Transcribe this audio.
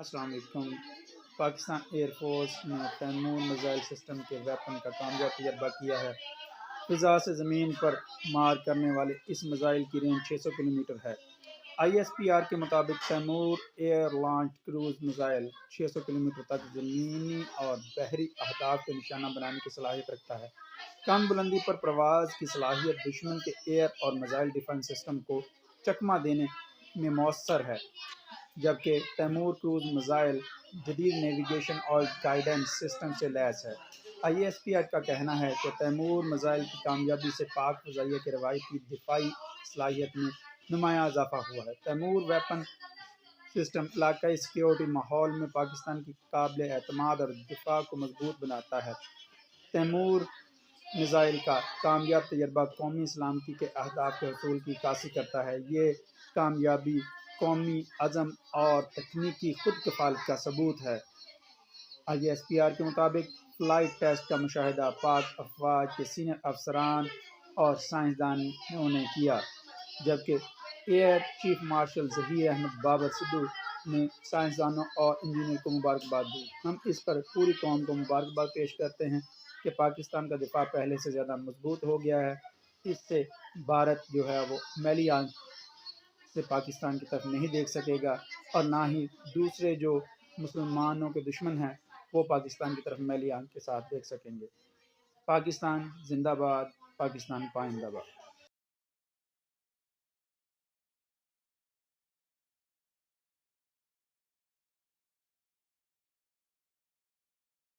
السلام علیکم۔ Pakistan air force نے تیمور میزائل سسٹم کے ویپن کا کامیاب تجربہ کیا ہے۔ فضا سے زمین پر مار کرنے والے اس میزائل کی رینج 600 کلومیٹر ہے۔ ISPR کے مطابق Taimoor air launch cruise missile 600 kilometre تک زمینی اور بحری اہداف کو نشانہ بنانے کی صلاحیت رکھتا ہے۔ کم بلندی پر پرواز کی صلاحیت دشمن کے ایئر اور میزائل ڈیفنس سسٹم کو چکمہ دینے میں مؤثر ہے، جبکہ تیمور کروز میزائل جدید نیویگیشن اور گائیڈنس سسٹم سے لیس ہے۔ ISPR کا کہنا ہے کہ تیمور میزائل کی کامیابی سے پاک فضائیہ کے روایتی دفاعی صلاحیت میں نمایاں اضافہ ہوا ہے۔ تیمور ویپن سسٹم علاقائی سیکیورٹی ماحول میں پاکستان کی قابل اعتماد اور دفاع کو مضبوط بناتا ہے۔ تیمور میزائل کا کامیاب تجربہ قومی سلامتی کے اہداف کے حصول کی عکاسی کرتا ہے۔ یہ کامیابی قومی عزم اور تکنیکی خود کفالت کا ثبوت ہے۔ ISPR کے مطابق فلائٹ ٹیسٹ کا مشاہدہ پاک افواج کے سینئر افسران اور سائنسدانوں نے کیا، جبکہ air chief marshal Zaheer Ahmed Babar Sidhu نے سائنسدانوں اور انجینئر کو مبارکباد دی۔ ہم اس پر پوری قوم کو مبارکباد پیش کرتے ہیں کہ پاکستان کا دفاع پہلے سے زیادہ مضبوط ہو گیا ہے۔ اس سے بھارت جو ہے وہ میلی آنکھ سے پاکستان کی طرف نہیں دیکھ سکے گا، اور نہ ہی دوسرے جو مسلمانوں کے دشمن ہیں وہ پاکستان کی طرف میلی آنکھ کے ساتھ دیکھ سکیں گے۔ پاکستان زندہ باد، پاکستان پائندہ باد۔